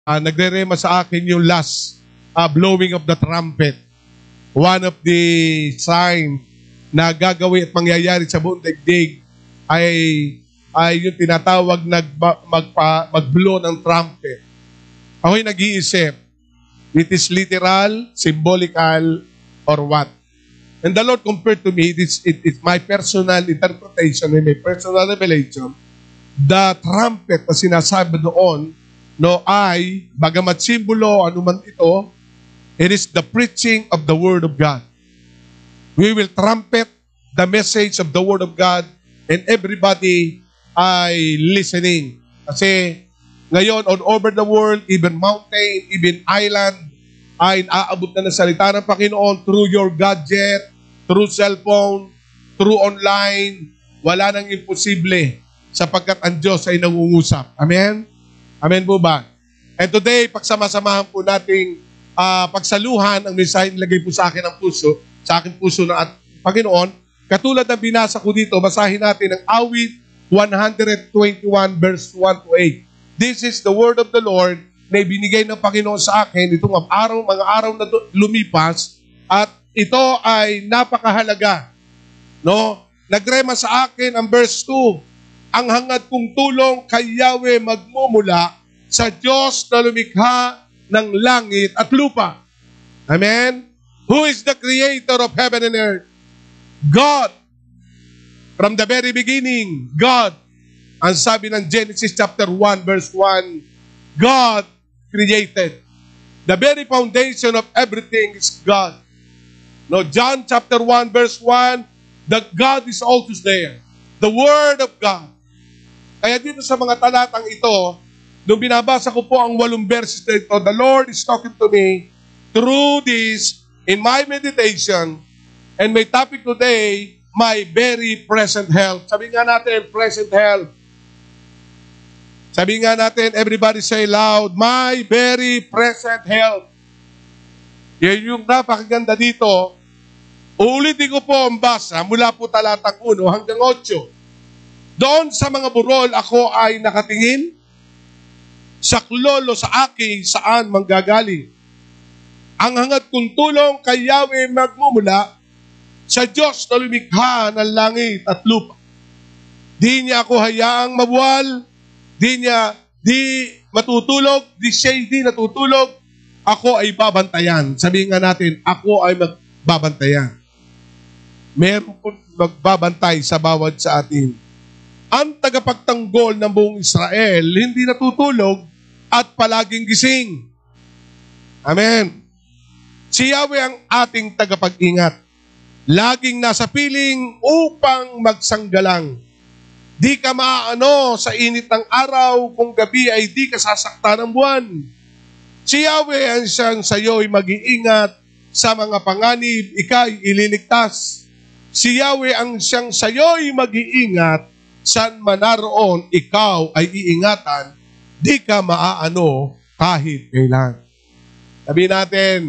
nagre-rema sa akin yung last blowing of the trumpet. One of the sign na gagawin at mangyayari sa buong daigdig ay yung tinatawag mag-blow ng trumpet. Ako'y nag-iisip, it is literal, symbolical, or what? And the Lord compared to me, it's my personal interpretation and my personal revelation, the trumpet na sinasabi doon, no, ay, bagamat simbolo, anuman ito, it is the preaching of the Word of God. We will trumpet the message of the Word of God and everybody ay listening. Kasi ngayon, all over the world, even mountain, even island, ay naaabot na ng salita ng Panginoon through your gadget, through cellphone, through online. Wala nang imposible sapagkat ang Diyos ay nangungusap. Amen? Amen po ba? And today, pagsama-samahan po nating pagsaluhan ang mensahe nilagay po sa akin ng puso, sa aking puso na at Panginoon, katulad ng binasa ko dito, basahin natin ang awit 121 verse 1 to 8. This is the word of the Lord na ibinigay ng Panginoon sa akin itong mga araw na lumipas at ito ay napakahalaga. No? Nagrema sa akin ang verse 2. Ang hangad kong tulong kay Yahweh magmumula sa Diyos na lumikha ng langit at lupa. Amen? Who is the creator of heaven and earth? God. From the very beginning, God. Ang sabi ng Genesis chapter 1 verse 1, God created. The very foundation of everything is God. No, John chapter 1 verse 1, that God is always there. The Word of God. Kaya dito sa mga talatang ito, nung binabasa ko po ang 8 verses na ito, the Lord is talking to me through this in my meditation, and my topic today, my very present help. Sabi nga natin, present help. Sabi nga natin, everybody say loud, my very present help. Yan yung napakaganda dito. Uulitin ko po ang basa mula po talatang 1 hanggang 8. Doon sa mga burol ako ay nakatingin, saklolo sa akin saan manggagaling. Ang hangad kong tulong kay Yahweh magmumula sa Diyos na lumikha ng langit at lupa. Di niya ako hayaang mabuwal, di matutulog, di siya hindi natutulog, ako ay babantayan. Sabihin nga natin, ako ay magbabantayan. Meron po magbabantay sa bawat sa atin. Ang tagapagtanggol ng buong Israel, hindi natutulog at palaging gising. Amen. Si Yahweh ang ating tagapag-ingat. Laging nasa piling upang magsanggalang. Di ka maaano sa init ng araw, kung gabi ay di ka sasakta ng buwan. Si Yahweh ang siyang sayo'y mag-iingat, sa mga panganib, ika'y ililigtas. Si Yahweh ang siyang sayo'y mag-iingat, saan man naroon, ikaw ay iingatan, di ka maaano kahit kailan. Sabihin natin,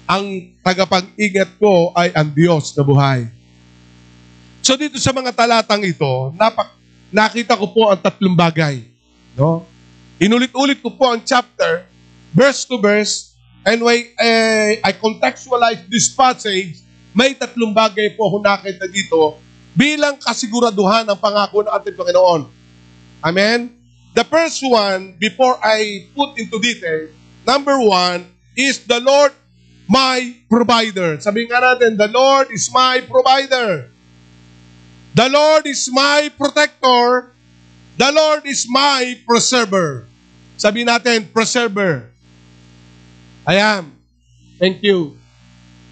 ang tagapag-ingat ko ay ang Diyos na buhay. So dito sa mga talatang ito, nakita ko po ang 3 bagay. No? Inulit-ulit ko po ang chapter, verse to verse, and when I contextualize this passage, may 3 bagay po ako nakita dito bilang kasiguraduhan ng pangako ng ating Panginoon. Amen? The first one, before I put into detail, number 1, is the Lord my provider. Sabihin nga natin, the Lord is my provider. The Lord is my protector. The Lord is my preserver. Sabihin natin, preserver. I am. Thank you.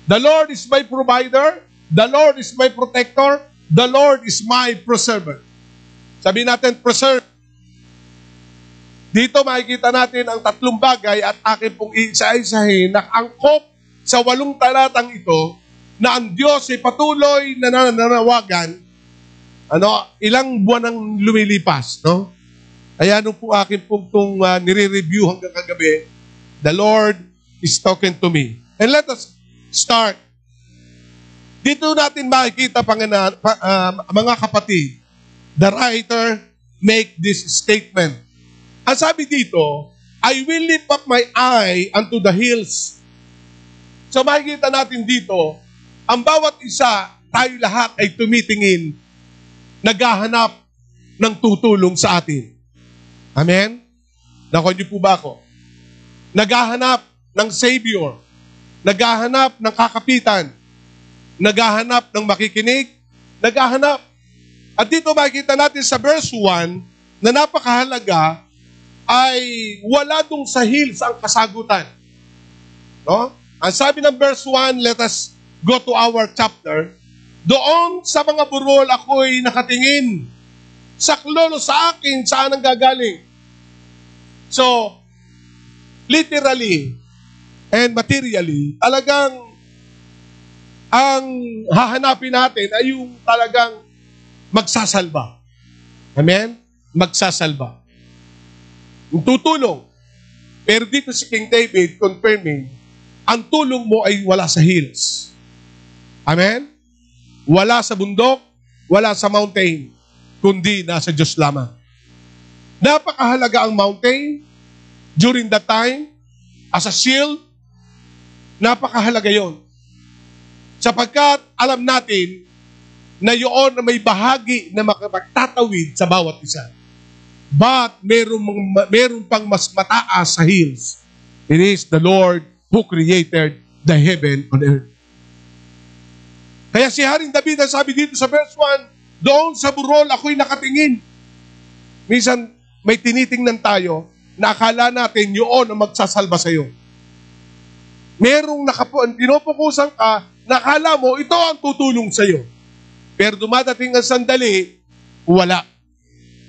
The Lord is my provider. The Lord is my protector. The Lord is my preserver. Sabihin natin, preserve. Dito makikita natin ang 3 bagay at akin pong isa-isahin na angkop sa 8 talatang ito na ang Diyos ay patuloy na nananawagan ilang buwan ang lumilipas, no? Kaya nung po akin pong nire-review hanggang kagabi, the Lord is talking to me. And let us start. Dito natin makikita, mga kapatid, the writer make this statement. Ang sabi dito, I will lift up my eye unto the hills. So makikita natin dito, ang bawat isa, tayo lahat ay tumitingin, naghahanap ng tutulong sa atin. Amen? Nakuha niyo po ba ako? Naghahanap ng Savior, naghahanap ng kakapitan, naghahanap ng makikinig, naghahanap. At dito makikita natin sa verse 1 na napakahalaga ay wala dong sa hills ang kasagutan. No? Ang sabi ng verse 1, let us go to our chapter. Doon sa mga burol ako'y nakatingin. Saklolo sa akin, saan ang gagaling? So, literally and materially, talagang ang hahanapin natin ay yung talagang magsasalba. Amen? Magsasalba. Yung tutulong. Pero dito si King David confirming, ang tulong mo ay wala sa hills. Amen? Wala sa bundok, wala sa mountain, kundi nasa Diyos lamang. Napakahalaga ang mountain during that time, as a shield, napakahalaga yon. Sapagkat alam natin na yun na may bahagi na makapagtatawid sa bawat isa. But meron pang mas mataas sa hills. It is the Lord who created the heaven on earth. Kaya si Haring David ang sabi dito sa verse 1, doon sa burol ako'y nakatingin. Minsan may tinitingnan tayo na akala natin yun ang magsasalba sa iyo. Merong pinupukusan ka, nakala mo ito ang tutulong sa iyo. Pero dumadating ang sandali, wala.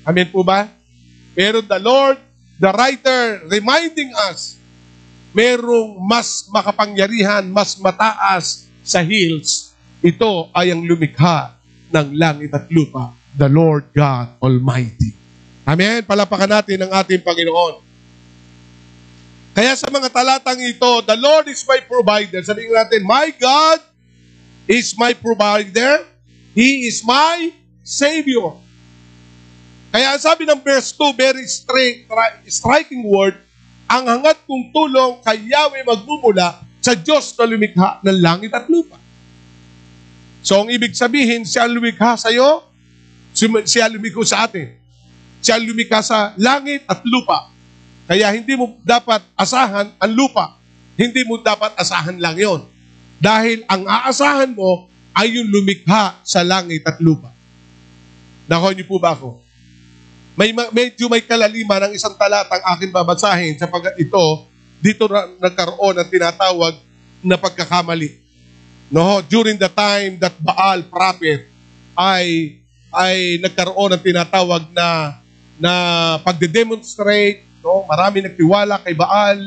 Amen po ba? Pero the Lord, the writer, reminding us, merong mas makapangyarihan, mas mataas sa hills. Ito ay ang lumikha ng langit at lupa, the Lord God Almighty. Amen? Palapakan natin ang ating Panginoon. Kaya sa mga talatang ito, the Lord is my provider. Sabihin natin, my God is my provider. He is my Savior. Kaya sabi ng verse 2, very striking word, ang hangat kong tulong kay Yahweh magmumula sa Diyos na lumikha ng langit at lupa. So, ang ibig sabihin, siya lumikha sa iyo, siya lumikha sa atin. Siya lumikha sa langit at lupa. Kaya hindi mo dapat asahan ang lupa. Hindi mo dapat asahan lang yon. Dahil ang aasahan mo ay yung lumikha sa langit at lupa. Nakuha niyo po ba ako? Medyo may kalaliman ng isang talatang akin babasahin sapagkat dito nagkaroon ng tinatawag na pagkakamali. No, during the time that Baal prophet ay nagkaroon ng tinatawag na pagde-demonstrate, no? Marami nagtiwala kay Baal,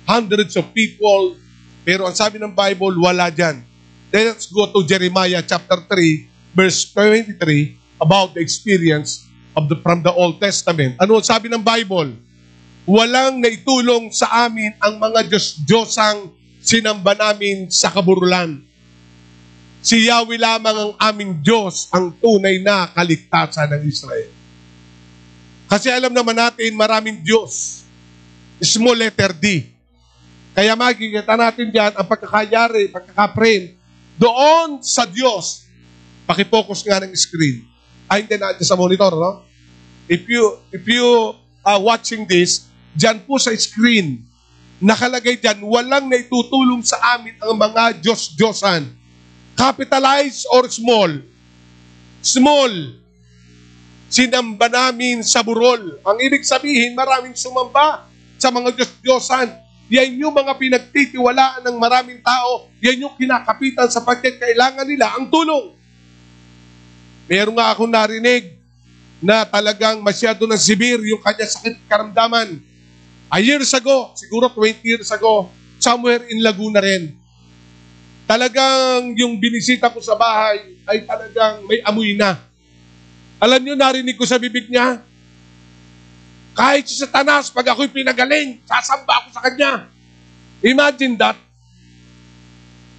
hundreds of people, pero ang sabi ng Bible, wala dyan. Let's go to Jeremiah chapter 3, verse 23, about the experience from the Old Testament. Ano sabi ng Bible? Walang naitulong sa amin ang mga Diyos-Diyosang sinamba namin sa kaburulan. Si Yahweh lamang ang aming Diyos, ang tunay na kaligtasan ng Israel. Kasi alam naman natin, maraming Diyos. Small letter D. Kaya makikita natin diyan ang pagkakayari, pagkakaprint, doon sa Diyos. Pakipokus nga ng screen. Hindi na sa monitor, no? If you are watching this, dyan po sa screen, nakalagay dyan, walang naitutulong sa amin ang mga Diyos-Diyosan. Capitalized or small? Small. Sinamba namin sa burol. Ang ibig sabihin, maraming sumamba sa mga Diyos-Diyosan. Yan yung mga pinagtitiwalaan ng maraming tao. Yan yung kinakapitan sapagkat kailangan nila ang tulong. Meron nga akong narinig na talagang masyado ng severe yung kanya sakit karamdaman. A years ago, siguro 20 years ago, somewhere in Laguna rin. Talagang yung binisita ko sa bahay ay talagang may amoy na. Alam niyo, narinig ko sa bibig niya, kahit si Satanas, pag ako'y pinagaling, sasamba ako sa kanya. Imagine that.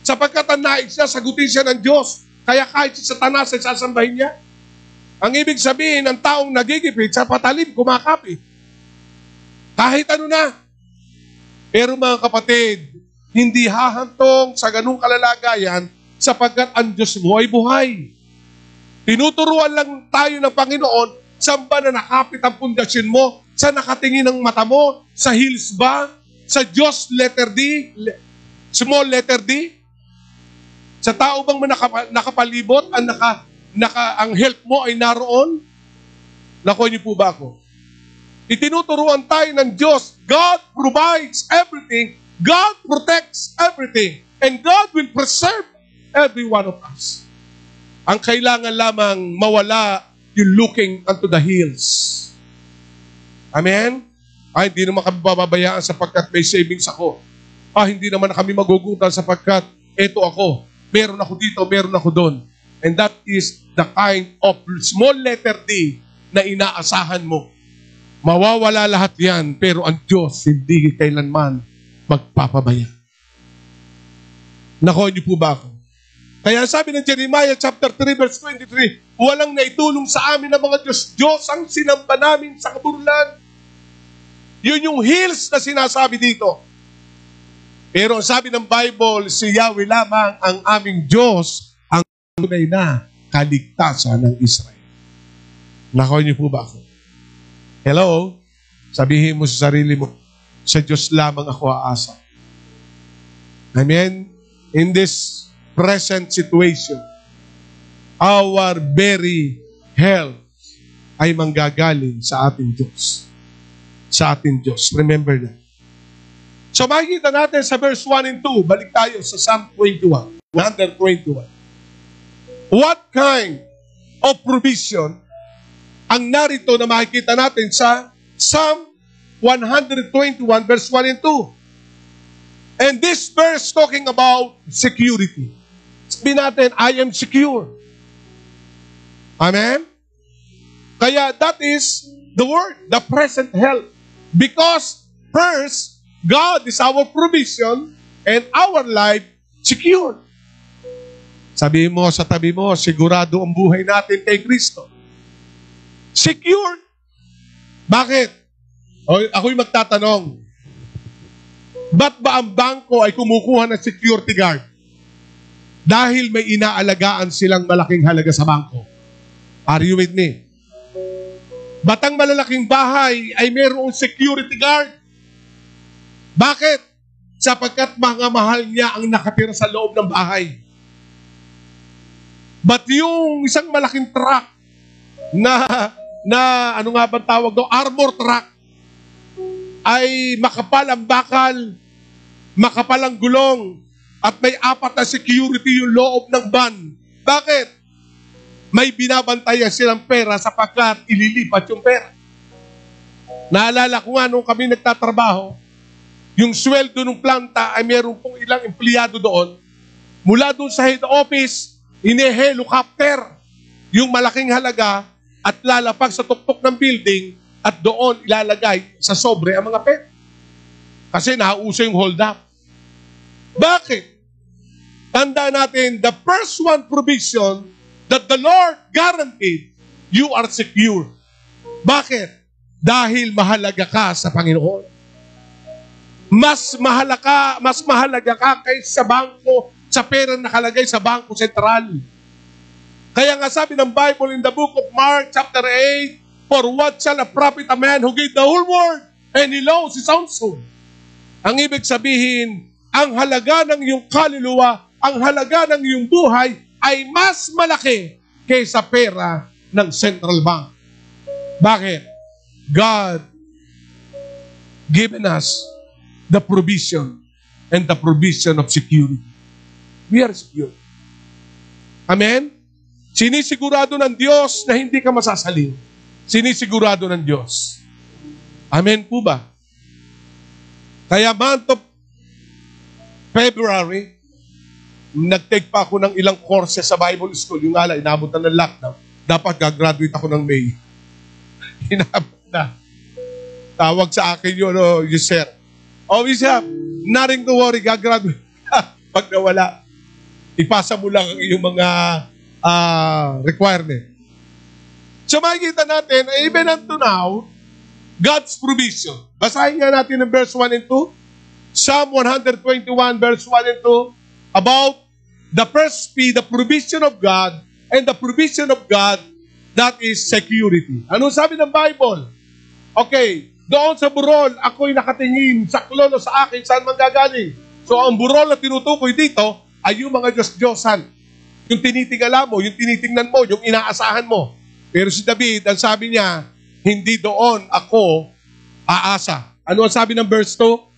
Sapagkat ang nais siya, sagutin siya ng Diyos. Kaya kahit si Satanas ay sasambahin niya. Ang ibig sabihin, ng taong nagigipit sa patalim, kumakapit. Kahit ano na. Pero mga kapatid, hindi hahantong sa ganung kalalagayan sapagkat ang Diyos mo ay buhay. Tinuturuan lang tayo ng Panginoon, saan ba na nakapit ang pundasyon mo? Sa nakatingin ng mata mo? Sa hills ba? Sa Diyos letter D? Small letter D? Sa tao bang nakapalibot ang help mo ay naroon? Nakuha niyo po ba ako? Itinuturuan tayo ng Diyos. God provides everything. God protects everything. And God will preserve every one of us. Ang kailangan lamang mawala yung looking unto the hills. Amen? Ay, hindi naman kami bababayaan sapagkat may savings ako. Hindi naman kami magugutan sapagkat eto ako. Meron ako dito, meron ako doon. And that is the kind of small letter D na inaasahan mo. Mawawala lahat yan, pero ang Diyos hindi kailanman magpapabaya. Nakuha niyo po ba ako? Kaya sabi ng Jeremiah chapter 3 verse 23, walang naitulong sa amin ng mga Diyos. Diyos ang sinamba namin sa kaburulan. Yun yung hills na sinasabi dito. Pero sabi ng Bible, si Yahweh lamang ang aming Diyos, ang tunay na kaligtasan ng Israel. Nakuha niyo po ba ako? Hello? Sabihin mo sa sarili mo, sa Diyos lamang ako aasa. Amen? In this present situation, our very health ay manggagaling sa ating Diyos. Sa ating Diyos. Remember that. So makikita natin sa verse 1 and 2, balik tayo sa Psalm 21, 121. What kind of provision ang narito na makikita natin sa Psalm 121 verse 1 and 2. And this verse talking about security. Sabihin natin, I am secure. Amen? Kaya that is the word, the present help. Because first, God is our provision and our life secure. Sabihin mo sa tabi mo, sigurado ang buhay natin kay Kristo. Secured. Bakit? Ako'y magtatanong, ba't ba ang bangko ay kumukuha ng security guard? Dahil may inaalagaan silang malaking halaga sa bangko. Are you with me? Ba't ang malalaking bahay ay mayroong security guard? Bakit? Sapagkat mga mahal niya ang nakatira sa loob ng bahay. Ba't yung isang malaking truck na ano nga ba tawag doon? Armor truck. Ay makapal ang bakal, makapal ang gulong, at may 4 na security yung loob ng van. Bakit? May binabantayan silang pera sapagkat ililipat yung pera. Naalala ko nga nung kami nagtatrabaho, yung sweldo ng planta ay meron pong ilang empleyado doon. Mula doon sa head office, ine-helicopter yung malaking halaga at lalapag sa tuktok ng building at doon ilalagay sa sobre ang mga pera. Kasi nauso yung hold up. Bakit? Tandaan natin, the first one provision that the Lord guaranteed, you are secure. Bakit? Dahil mahalaga ka sa Panginoon. Mas mahalaga ka kaysa sa bangko, sa pera nakalagay sa bangko sentral. Kaya nga sabi ng Bible in the book of Mark chapter 8, for what shall a profit a man who gave the whole world and he lost his own soul? Ang ibig sabihin, ang halaga ng iyong kaluluwa, ang halaga ng iyong buhay ay mas malaki kaysa pera ng central bank. Bakit? God given us the provision and the provision of security. We are secure. Amen? Sinisigurado ng Diyos na hindi ka masasaling. Sinisigurado ng Diyos. Amen po ba? Kaya month of February, nag-take pa ako ng ilang courses sa Bible School. Yung nga lang, inabot na ng lockdown. Dapat gagraduate ako ng May. Inabot na. Tawag sa akin yun, yung sir. Bishop, nothing to worry, gagraduate. Pag nawala, ipasa mo lang ang iyong mga requirement. So makikita natin, even unto now, God's provision. Basahin nga natin ang verse 1 and 2. Psalm 121 verse 1 and 2 about the first P, the provision of God, and the provision of God, that is security. Ano sabi ng Bible? Okay, doon sa burol, ako'y nakatingin, sa klon o sa akin, saan man gagaling? So ang burol na tinutukoy dito ay yung mga Diyos-Diyosan. Yung tinitingala mo, yung tinitingnan mo, yung inaasahan mo. Pero si David, ang sabi niya, hindi doon ako aasa. Ano ang sabi ng verse 2?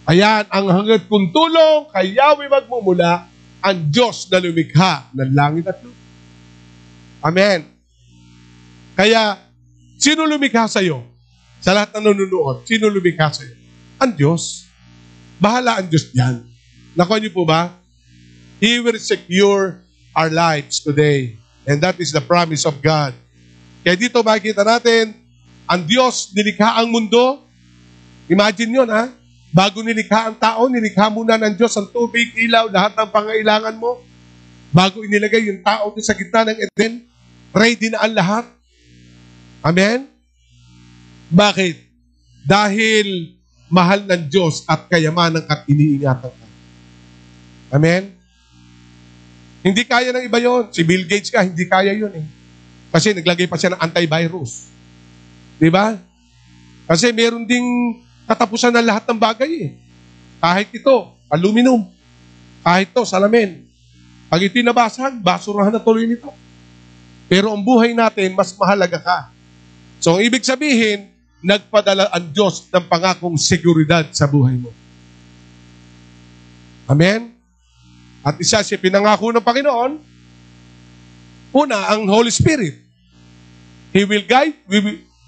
Ayan, ang hangad kong tulong, kay Yahweh magmumula, ang Diyos na lumikha ng langit at lupa. Amen. Kaya, sino lumikha sa'yo? Sa lahat na nanonood, sino lumikha sa'yo? Ang Diyos. Bahala ang Diyos diyan. Nakuha niyo po ba? He will secure our lives today. And that is the promise of God. Kaya dito makikita natin, ang Diyos nilikha ang mundo. Imagine yun, ha? Bago nilikha ang tao, nilikha muna ng Diyos ang tubig, ilaw, lahat ng pangailangan mo. Bago inilagay yung tao sa gitna ng Eden, ready na ang lahat. Amen? Bakit? Dahil mahal ng Diyos at kayamanan at iniingatan ka. Amen? Hindi kaya ng iba yon. Si Bill Gates ka, hindi kaya yun eh. Kasi naglagay pa siya ng antivirus. Di ba? Kasi meron ding katapusan ng lahat ng bagay eh. Kahit ito, aluminum. Kahit ito, salamin. Pag ito'y nabasag, basurahan na tuloy nito. Pero ang buhay natin, mas mahalaga ka. So, ang ibig sabihin, nagpadala ang Diyos ng pangakong seguridad sa buhay mo. Amen? At isa siya pinangako ng Panginoon, una, ang Holy Spirit. He will guide,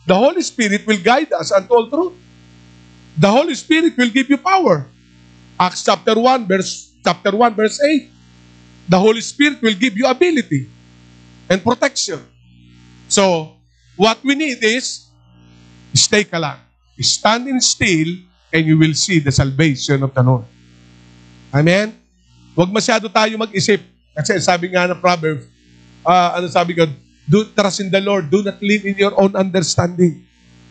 the Holy Spirit will guide us unto all truth. The Holy Spirit will give you power. Acts chapter 1 verse 8. The Holy Spirit will give you ability and protection. So, what we need is stay kalang. Stand still and you will see the salvation of the Lord. Amen? Huwag masyado tayo mag-isip. Kasi sabi nga ng Proverbs, sabi ko, do trust in the Lord, do not lean in your own understanding.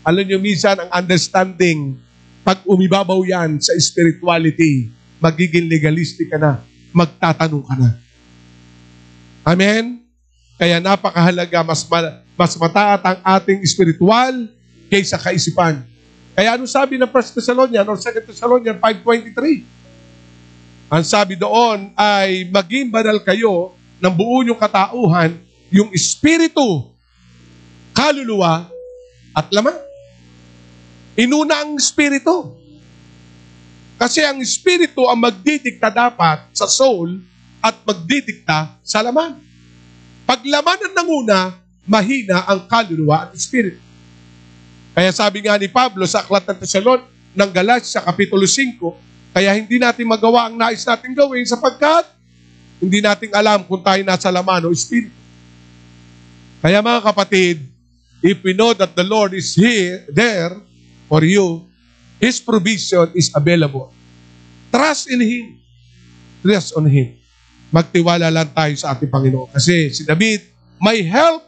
Alam nyo, minsan ang understanding, pag umibabaw yan sa spirituality, magiging legalistic ka na, magtatanong ka na. Amen? Kaya napakahalaga, mas mataat ang ating spiritual kaysa kaisipan. Kaya ano sabi ng 1 Thessalonians or 2 Thessalonians 5:23? Ang sabi doon ay maging banal kayo ng buo niyong katauhan, yung espiritu, kaluluwa, at laman. Inuna ang espiritu. Kasi ang espiritu ang magdidikta dapat sa soul at magdidikta sa laman. Pag laman ang nanguna, mahina ang kaluluwa at espiritu. Kaya sabi nga ni Pablo sa Aklat ng Tessalon ng Galatia, Kapitulo 5, kaya hindi natin magawa ang nais natin gawin sapagkat hindi natin alam kung tayo nasa laman o espiritu. Kaya mga kapatid, if we know that the Lord is there for you, His provision is available. Trust in Him. Trust on Him. Magtiwala lang tayo sa ating Panginoon. Kasi si David, my help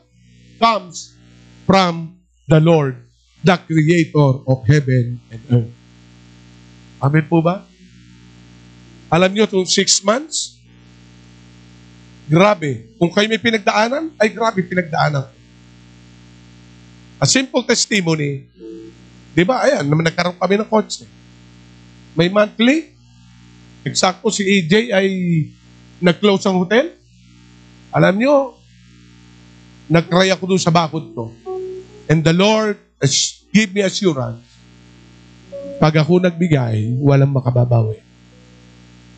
comes from the Lord, the Creator of heaven and earth. Amen po ba? Alam niyo, itong 6 months, grabe. Kung kayo may pinagdaanan, ay grabe pinagdaanan. A simple testimony, di ba? Ayan, nagkaroon kami ng kotse. May monthly. Eksakto si AJ ay nag-close ang hotel. Alam nyo, nag-cry ako doon sa bakod ko. And the Lord give me assurance. Pag ako nagbigay, walang makababawi.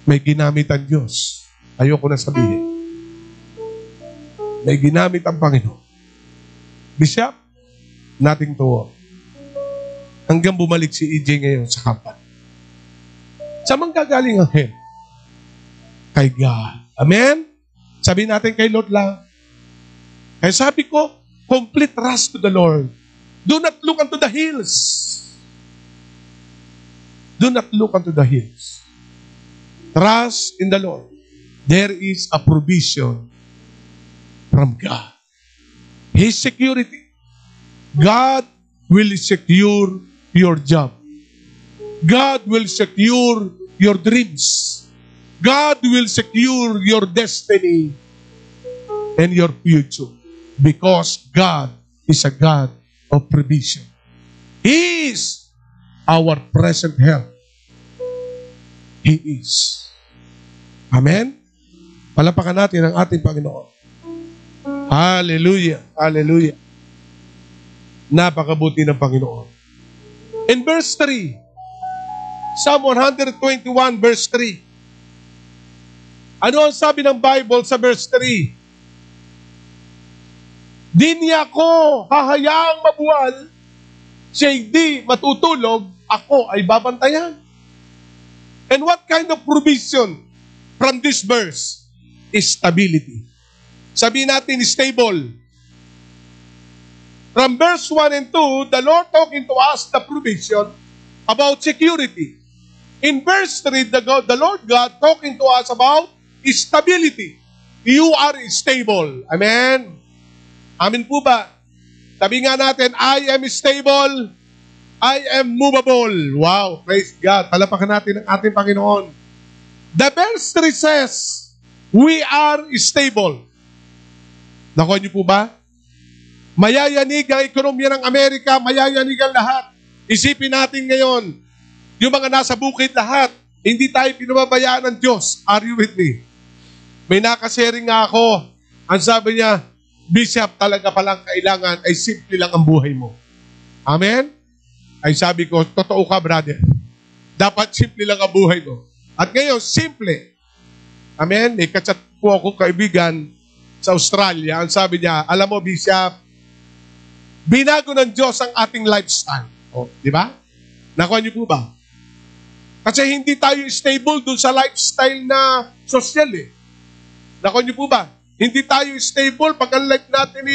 May ginamit ang Diyos. Ayoko na sabihin. May ginamit ang Panginoon. Bishop, nothing to worry. Hanggang bumalik si EJ ngayon sa company. Saan man gagaling ang help? Kay God. Amen? Sabi natin kay Lord lang. Kaya sabi ko, complete trust to the Lord. Do not look unto the hills. Do not look unto the hills. Trust in the Lord. There is a provision from God. His security. God will secure your job. God will secure your dreams. God will secure your destiny and your future. Because God is a God of provision. He is our present help. He is. Amen? Palapakan natin ang ating Panginoon. Hallelujah. Hallelujah. Napakabuti ng Panginoon. In verse 3, Psalm 121 verse 3. Ano ang sabi ng Bible sa verse 3? Di niya ako hahayaang mabuwal, siya hindi matutulog, ako ay babantayan. And what kind of provision from this verse? Stability. Sabihin natin, stable. From verse 1 and 2, the Lord talking to us the provision about security. In verse 3, the Lord God talking to us about stability. You are stable. Amen? Amen po ba? Sabi nga natin, I am stable, I am movable. Wow, praise God. Palapakan natin ang ating Panginoon. The verse 3 says, we are stable. Nakuha niyo po ba? Mayayanig ang ekonomiya ng Amerika, mayayanig ang lahat. Isipin natin ngayon, yung mga nasa bukid lahat, hindi tayo pinababayaan ng Diyos. Are you with me? May nakasharing nga ako. Ang sabi niya, Bishop, talaga palang kailangan ay simple lang ang buhay mo. Amen? Ay sabi ko, totoo ka, brother. Dapat simple lang ang buhay mo. At ngayon, simple. Amen? May kachat po ako kaibigan sa Australia. Ang sabi niya, alam mo, Bishop, binago ng Diyos ang ating lifestyle. O, di ba? Nakuha niyo po ba? Kasi hindi tayo stable dun sa lifestyle na social eh. Nakuha niyo po ba? Hindi tayo stable pag ang life natin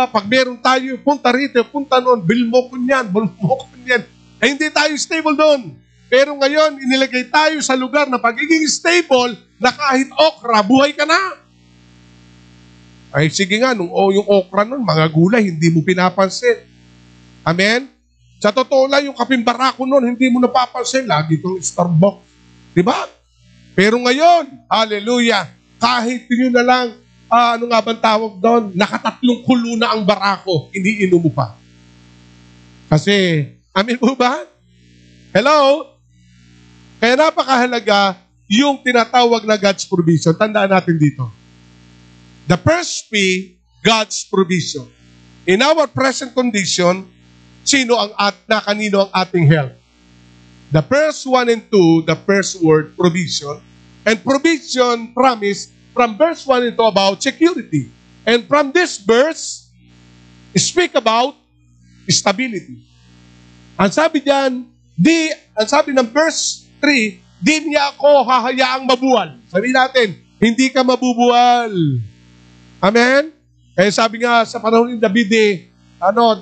pag meron tayo, punta rito, punta noon, bilmo ko niyan, hindi tayo stable doon. Pero ngayon, inilagay tayo sa lugar na pagiging stable, na kahit okra, buhay ka na. Ay, sige nga, yung okra nun, mga gulay, hindi mo pinapansin. Amen? Sa totoo lang, yung kapimbarako nun, hindi mo napapansin. Lagi itong Starbucks. Diba? Pero ngayon, hallelujah, kahit yun na lang, ano nga bang tawag doon? Nakatatlong kulo na ang barako, hindi inom mo pa. Kasi, amin po ba? Hello? Kaya napakahalaga yung tinatawag na God's provision. Tandaan natin dito. The first P, God's provision. In our present condition, kanino ang ating help? The first 1 and 2, the first word, provision. And provision, promise, from verse 1 and 2 about security. And from this verse, speak about stability. Ang sabi diyan, ang sabi ng verse 3, di niya ako hahayaang mabuwal. Sabi natin, hindi ka mabubuwal. Amen? Kaya sabi nga sa panahon ni David,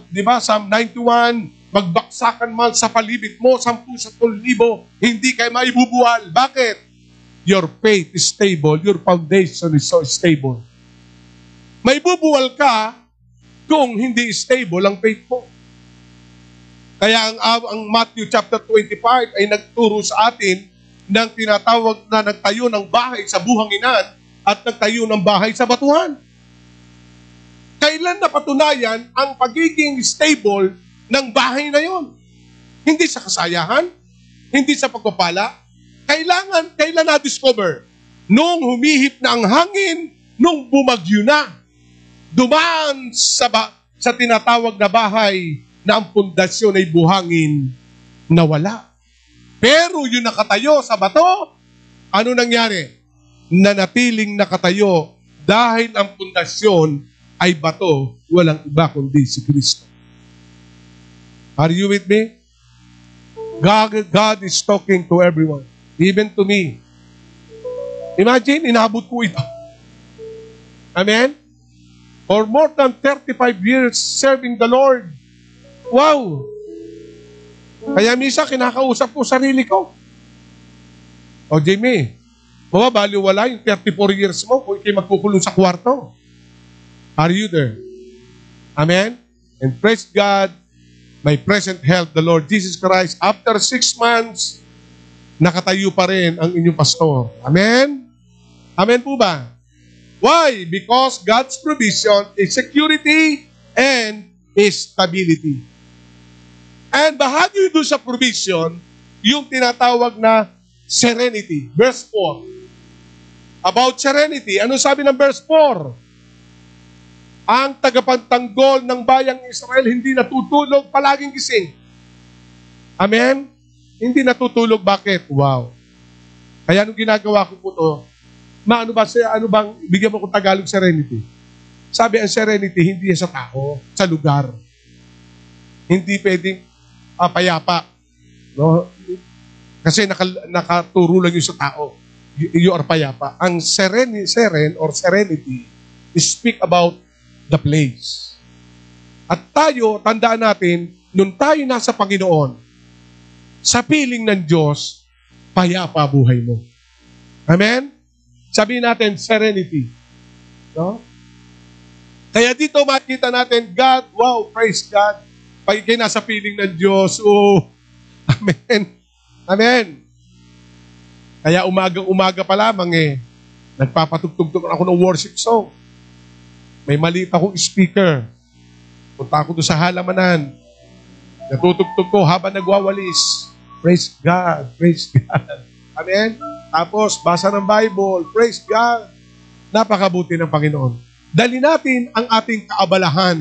di ba, Psalm 91, magbaksakan man sa palibot mo, 10,000, hindi kayo maibubuwal. Bakit? Your faith is stable, your foundation is so stable. Maibubuwal ka kung hindi stable ang faith mo. Kaya ang Matthew chapter 25 ay nagturo sa atin ng tinatawag na nagtayo ng bahay sa buhanginan at nagtayo ng bahay sa batuhan. Kailan napatunayan ang pagiging stable ng bahay na yon? Hindi sa kasayahan, hindi sa pagpapala. Kailan na-discover? Nung humihip na ang hangin, nung bumagyo na, dumaan sa tinatawag na bahay na ang pundasyon ay buhangin, nawala. Pero yung nakatayo sa bato, ano nangyari? Nanatiling nakatayo dahil ang pundasyon ay bato, walang iba kundi si Kristo. Are you with me? God is talking to everyone, even to me. Imagine, inabot ko ito. Amen? For more than 35 years serving the Lord. Wow! Kaya misa, kinakausap ko sarili ko. O Jimmy, mababaliwala yung 34 years mo kung ikay magkukulong sa kwarto. Are you there? Amen? And praise God, my present help, the Lord Jesus Christ. After 6 months, nakatayo pa rin ang inyong pastor. Amen? Amen po ba? Why? Because God's provision is security and is stability. And bahagi doon sa provision, yung tinatawag na serenity. Verse 4. About serenity, ano sabi ng verse 4? Ang tagapagtanggol ng bayang Israel hindi natutulog, palaging gising. Amen? Hindi natutulog. Bakit? Wow. Kaya nung ginagawa ko po to, ano bang, bigyan mo kong Tagalog serenity. Sabi, ang serenity, hindi sa tao, sa lugar. Hindi pwedeng payapa. No? Kasi nakaturo lang yung sa tao. You are payapa. Ang seren or serenity is speak about the place. At tayo, tandaan natin, nung tayo nasa Panginoon, sa piling ng Diyos, payapa buhay mo. Amen? Sabihin natin, serenity. No? Kaya dito makita natin, God, wow, praise God. Pag ikay nasa piling ng Diyos, oh, amen. Amen. Kaya umaga pa lamang nagpapatugtog ako ng worship song. May maliit akong speaker. Punta ako doon sa halamanan. Natutugtog ko habang nagwawalis. Praise God, praise God. Amen? Tapos, basa ng Bible. Praise God. Napakabuti ng Panginoon. Dali natin ang ating kaabalahan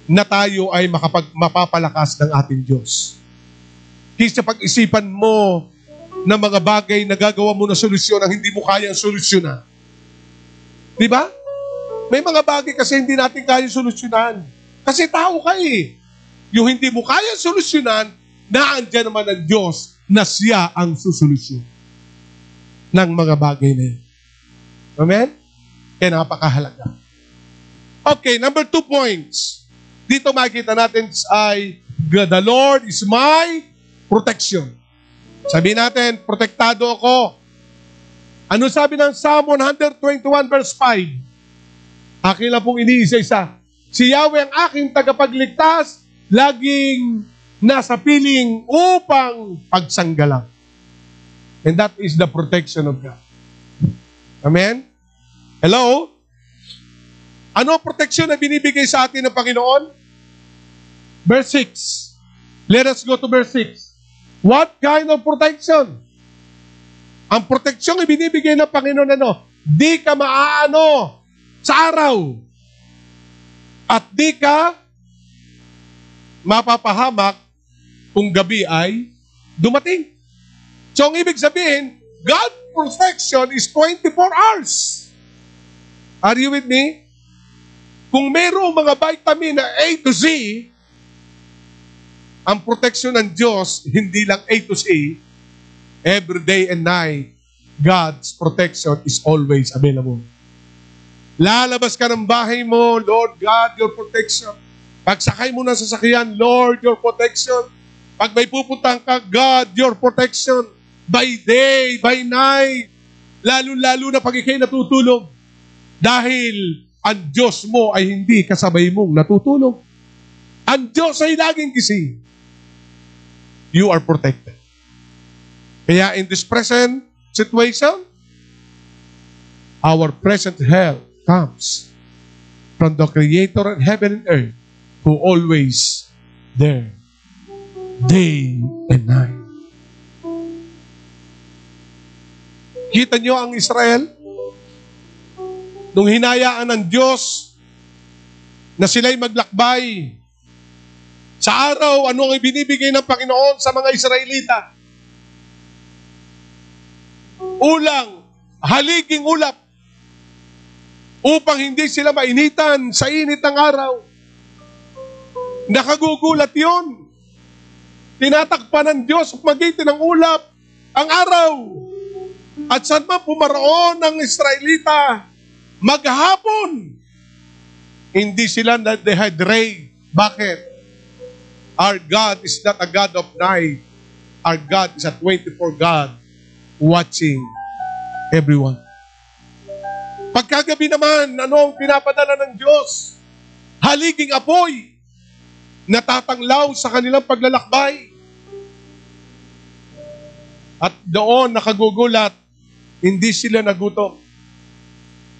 na tayo ay mapapalakas ng ating Diyos. Kaysa pag-isipan mo ng mga bagay na gagawa mo na solusyon ang hindi mo kayang solusyonan. Di ba? May mga bagay kasi hindi natin kayang solusyonan. Kasi tao ka eh. Yung hindi mo kayang solusyonan, naandyan naman ang Diyos na siya ang susolusyon ng mga bagay na yun. Amen? Kaya napakahalaga. Okay, number 2 points. Dito makikita natin ay, the Lord is my protection. Sabihin natin, protektado ako. Ano sabi ng Psalm 121 verse 5? Akin lang pong iniisa-isa. Si Yahweh ang aking tagapagligtas, laging nasa piling upang pagsanggalang. And that is the protection of God. Amen? Hello? Ano ang protection na binibigay sa atin ng Panginoon? Verse 6. Let us go to verse 6. What kind of protection? Ang proteksyon ay binibigay ng Panginoon di ka maaano sa araw. At di ka mapapahamak kung gabi ay dumating. So, ang ibig sabihin, God's protection is 24 hours. Are you with me? Kung mayroong mga vitamin na A to Z, ang protection ng Diyos, hindi lang A to Z, every day and night, God's protection is always available. Lalabas ka ng bahay mo, Lord God, your protection. Pagsakay mo ng sasakyan, Lord, your protection. Pag may pupuntahan ka, God, your protection. By day, by night, lalo-lalo na pag ikay natutulog. Dahil ang Diyos mo ay hindi kasabay mong natutulog. Ang Diyos ay laging gising. You are protected. Kaya in this present situation, our present help comes from the Creator of heaven and earth, who always there, day and night. Kita nyo ang Israel? Nung hinayaan ng Diyos na sila'y maglakbay, sa araw, ano ang ibinibigay ng Panginoon sa mga Israelita? Ulang, haliging ulap, upang hindi sila mainitan sa init ng araw. Nakagugulat yun. Tinatakpan ng Diyos magitin ng ulap ang araw. At saan man pumaroon ng Israelita, maghapon, hindi sila na-dehydrate. Bakit? Our God is not a God of night. Our God is a 24 God watching everyone. Pagkagabi naman, ano ang pinapadala ng Diyos? Haliging apoy. natatanglaw sa kanilang paglalakbay. At doon nakagugulat, hindi sila nagutom.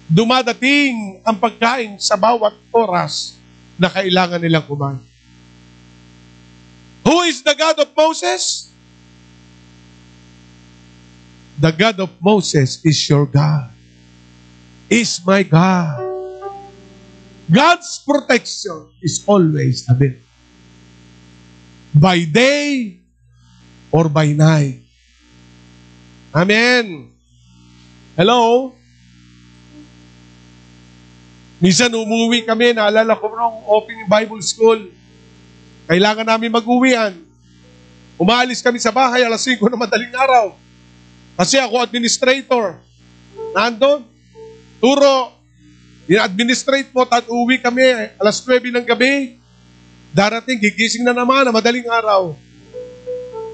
Dumadating ang pagkain sa bawat oras na kailangan nilang kumain. Who is the God of Moses? The God of Moses is your God. Is my God. God's protection is always available. By day or by night. Amen. Hello? Minsan umuwi kami, naalala ko nung opening Bible School. Kailangan namin mag-uwian. Umaalis kami sa bahay, 5:00 na madaling araw. Kasi ako administrator. Nandun, turo, in-administrate mo, at uwi kami, 9:00 ng gabi. Darating, gigising na naman na madaling araw.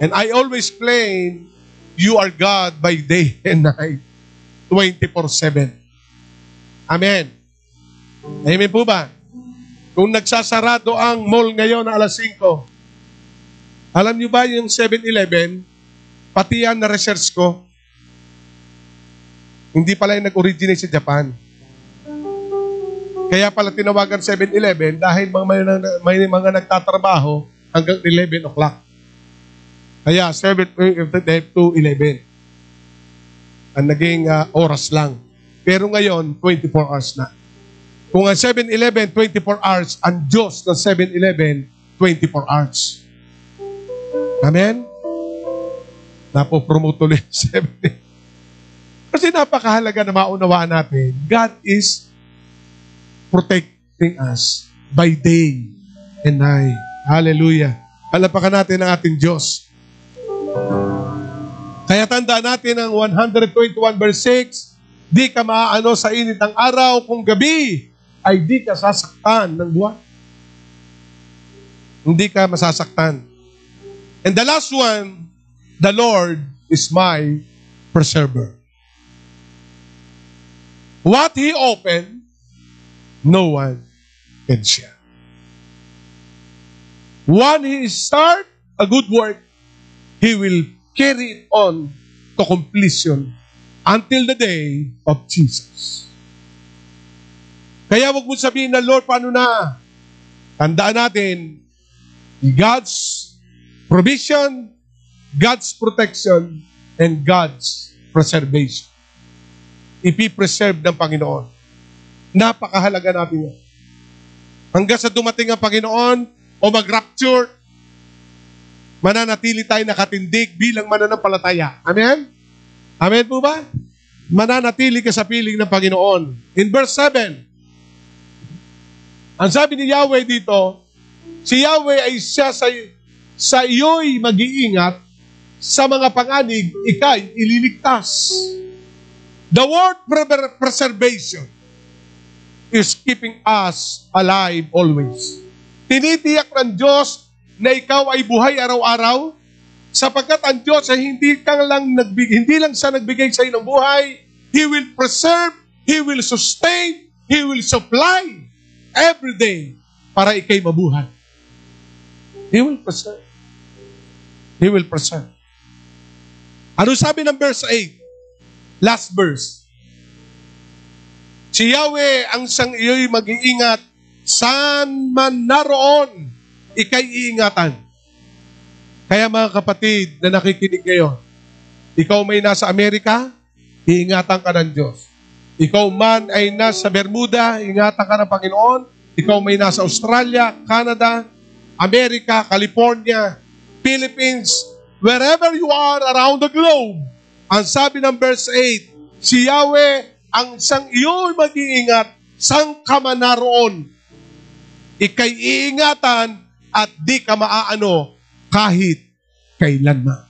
And I always claim, you are God by day and night, 24/7. Amen. Amen po ba? Kung nagsasarado ang mall ngayon na 5:00, alam niyo ba yung 7-Eleven, pati yan na research ko, hindi pala yung nag-originate sa Japan. Kaya pala tinawagan 7-Eleven dahil may mga nagtatrabaho hanggang 11 o'clock. Kaya 7 to 11 ang naging oras lang. Pero ngayon, 24 hours na. Kung ang 7-Eleven, 24 hours, ang Diyos ng 7-Eleven, 24 hours. Amen? Napopromote ulit 7-Eleven. Kasi napakahalaga na maunawaan natin, God is protecting us by day and night. Hallelujah. Halapakan natin ang ating Diyos. Kaya tandaan natin ang 121 verse 6, di ka maaano sa init ng araw kung gabi ay di ka sasaktan ng buwan. Hindi ka masasaktan. And the last one, the Lord is my preserver. What He opened, no one can shut. When He start a good work, He will carry it on to completion until the day of Jesus. Kaya wag mo sabihin na, Lord, paano na? Tandaan natin, God's provision, God's protection, and God's preservation. Ipipreserve ng Panginoon. Napakahalaga natin yan. Hanggang sa dumating ang Panginoon o mag-rapture, mananatili tayo nakatindig bilang mananampalataya. Amen? Amen po ba? Mananatili ka sa piling ng Panginoon. In verse 7, ang sabi ni Yahweh dito, si Yahweh ay siya sa iyo'y mag-iingat, sa mga panganib, ika'y ililigtas. The word preservation is keeping us alive always. Tinitiyak ng Diyos na ikaw ay buhay araw-araw, sapagkat ang Diyos ay hindi lang siya nagbigay sa iyo ng buhay, He will preserve, He will sustain, He will supply every day para ikay mabuhay. He will preserve. He will preserve. Ano sabi ng verse 8? Last verse. Si Yahweh ang sang iyo'y mag-iingat, saan man naroon, ikay iingatan. Kaya mga kapatid na nakikinig ngayon, ikaw may nasa Amerika, iingatan ka ng Diyos. Ikaw man ay nasa Bermuda, ingatan ka ng Panginoon. Ikaw may nasa Australia, Canada, America, California, Philippines, wherever you are around the globe. Ang sabi ng verse 8, si Yahweh ang sang iyo'y mag-iingat, sang ka man naroon. Ika'y iingatan at di ka maaano kahit kailanman.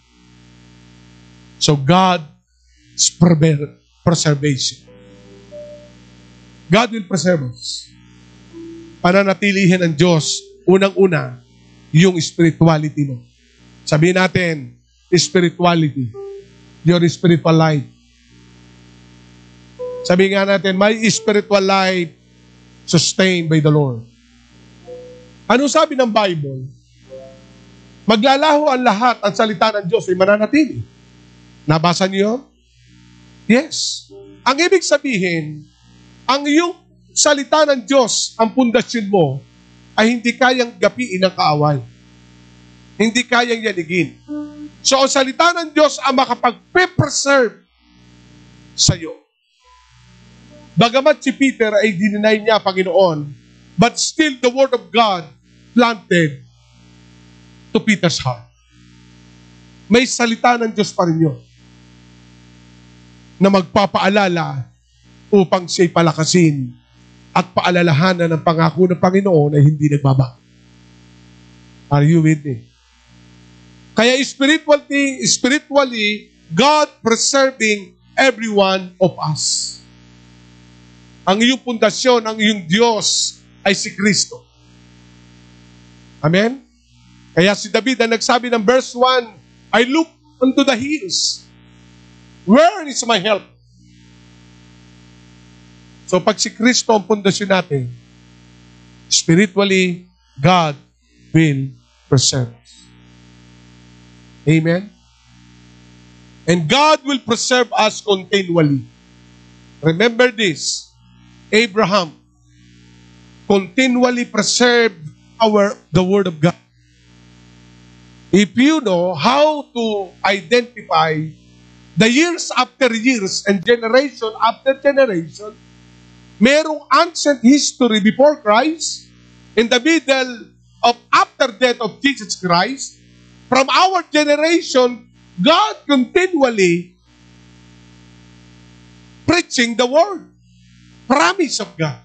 So God's preservation. God will preserve us. Pananatilihin ng Diyos, unang-una, yung spirituality mo. Sabihin natin, spirituality. Your spiritual life. Sabihin nga natin, my spiritual life sustained by the Lord. Ano sabi ng Bible? Maglalaho ang lahat, ang salita ng Diyos ay mananatili. Nabasa niyo? Yes. Ang ibig sabihin, ang iyong salita ng Diyos, ang pundasyon mo, ay hindi kayang gapiin ng kaaway. Hindi kayang yanigin. So, ang salita ng Diyos ang makapag-preserve sa iyo. Bagamat si Peter ay dininay niya, Panginoon, but still the Word of God planted to Peter's heart. May salita ng Diyos pa rin yun na magpapaalala upang siya'y palakasin at paalalahanan ng pangako ng Panginoon ay hindi nagbabago. Are you with me? Kaya spiritually, God preserving every one of us. Ang iyong pundasyon, ang iyong Diyos ay si Kristo. Amen? Kaya si David ang nagsabi ng verse 1, I look unto the hills. Where is my help? So pag si Kristo ang pundasyon natin, spiritually, God will preserve us. Amen? And God will preserve us continually. Remember this, Abraham continually preserved the Word of God. If you know how to identify the years after years and generation after generation, merong ancient history before Christ, in the middle of after death of Jesus Christ, from our generation, God continually preaching the Word, promise of God.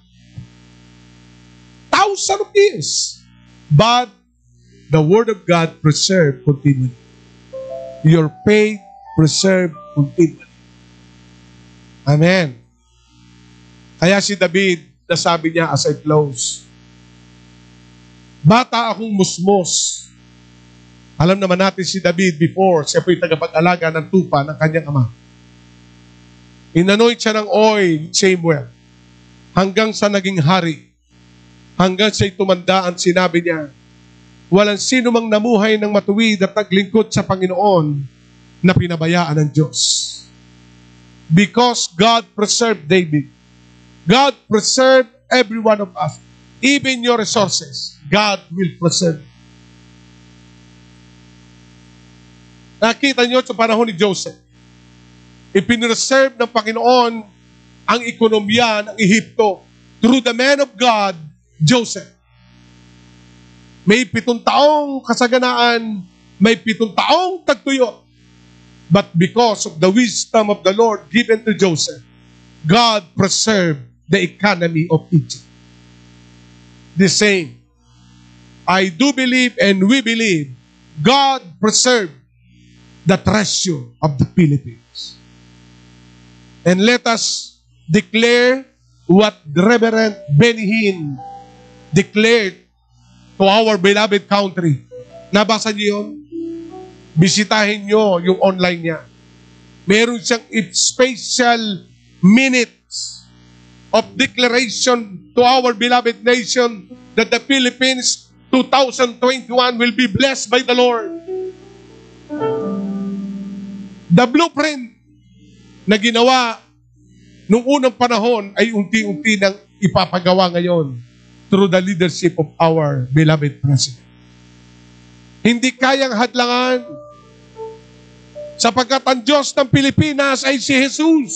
Thousands of years, but the Word of God preserved continually. Your faith preserved continually. Amen. Kaya si David, nasabi niya as I close, bata akong musmos. Alam naman natin si David before, siya po'y tagapag-alaga ng tupa ng kanyang ama. Inanoint siya ng oil, Samuel, hanggang sa naging hari. Hanggang siya'y tumandaan, sinabi niya, walang sino mang namuhay ng matuwid at naglingkod sa Panginoon na pinabayaan ng Diyos. Because God preserved David. God preserved every one of us. Even your resources, God will preserve. Nakita niyo sa panahon ni Joseph, ipinreserve ng Panginoon ang ekonomiya ng Ehipto through the man of God, Joseph. May 7 taong kasaganaan, may 7 taong tagtuyo. But because of the wisdom of the Lord given to Joseph, God preserved the economy of Egypt. The same. I do believe and we believe God preserved the treasure of the Philippines. And let us declare what Reverend Benny Hinn declared to our beloved country. Nabasa niyo yun? Bisitahin niyo yung online niya. Meron siyang special minutes of declaration to our beloved nation that the Philippines 2021 will be blessed by the Lord. The blueprint na ginawa nung unang panahon ay unti-unti nang ipapagawa ngayon through the leadership of our beloved President. Hindi kayang hadlangan sapagkat ang Diyos ng Pilipinas ay si Jesus.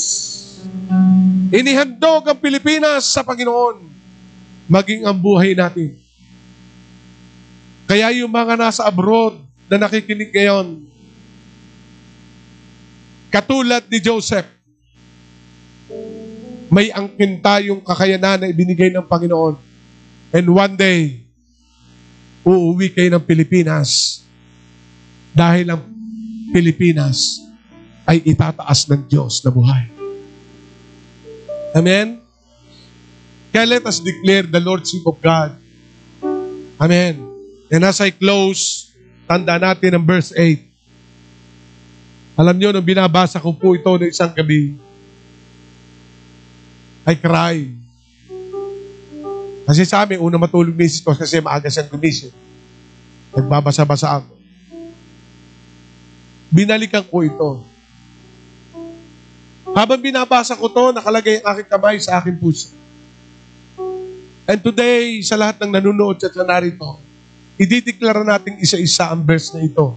Inihandog ang Pilipinas sa Panginoon, maging ang buhay natin. Kaya yung mga nasa abroad na nakikinig ngayon, katulad ni Joseph, may angkin tayong kakayanan na ibinigay ng Panginoon. And one day, uuwi kayo ng Pilipinas dahil ang Pilipinas ay itataas ng Diyos na buhay. Amen? Kaya let us declare the Lordship of God. Amen. And as I close, tanda natin ang verse 8. Alam niyo, nung binabasa ko po ito ng isang gabi, I cried. Kasi sa amin, una matulog misis ko kasi maaga siyang gumising. Nagbabasa-basa ako. Binalikan ko ito. Habang binabasa ko to, nakalagay ang aking kamay sa aking puso. And today, sa lahat ng nanonood at narito, idideklara natin isa-isa ang verse na ito.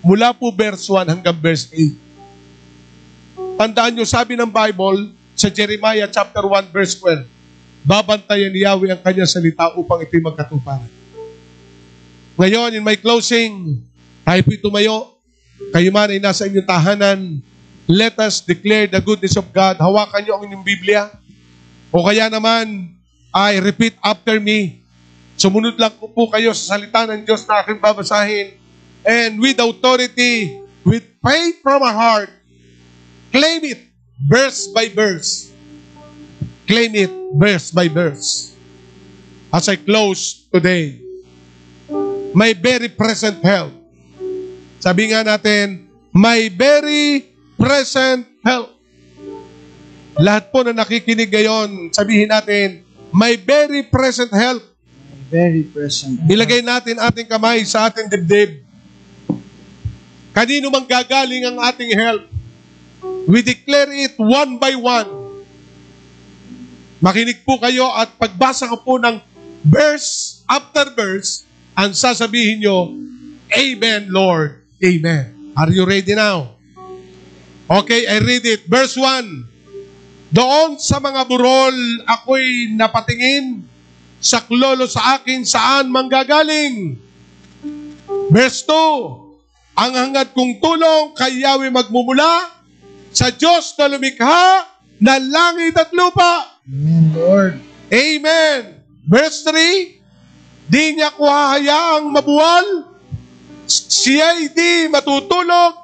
Mula po verse 1 hanggang verse 8. Tandaan nyo, sabi ng Bible, sa Jeremiah chapter 1 verse 12, babantayan ni Yahweh ang kanyang salita upang ito'y magkatuparan. Ngayon, in my closing, tayo po'y tumayo. Kayo man ay nasa inyong tahanan. Let us declare the goodness of God. Hawakan nyo ang inyong Biblia. O kaya naman, ay repeat after me. Sumunod lang po kayo sa salita ng Diyos na aking babasahin. And with authority, with faith from our heart, claim it verse by verse. Claim it verse by verse. As I close today, my very present help. Sabi nga natin, my very present help. Lahat po na nakikinig ngayon, sabihin natin, my very present help. My very present help. Ilagay natin ating kamay sa ating dibdib. Kanino mang gagaling ang ating help? We declare it one by one. Makinig po kayo at pagbasa ko po ng verse after verse, ang sasabihin nyo, Amen, Lord. Amen. Are you ready now? Okay, I read it. Verse 1. Doon sa mga burol, ako'y napatingin, saklolo sa akin, saan manggagaling? Verse 2. Ang hangad kong tulong kay Yahweh magmumula sa Diyos na lumikha na langit at lupa. Amen, Lord. Amen. Verse 3. Di niya ko hahayaang mabuwal, siya'y di matutulog,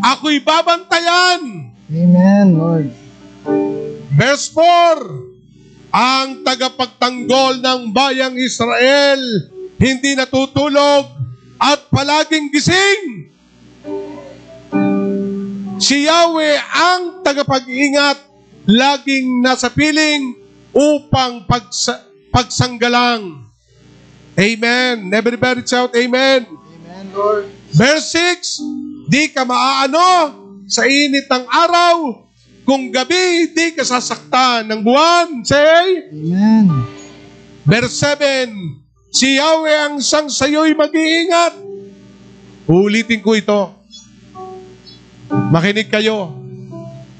ako'y babantayan. Amen, Lord. Verse 4. Ang tagapagtanggol ng bayang Israel hindi natutulog at palaging gising. Si Yahweh ang tagapag-ingat, laging nasa piling upang pagsanggalang. Amen. Everybody shout Amen. Amen, Lord. Verse 6, di ka maaano sa init ng araw, kung gabi di ka sasaktan ng buwan. Say, Amen. Verse 7, si Yahweh ang siyang sayo'y mag-iingat. Ulitin ko ito. Makinig kayo.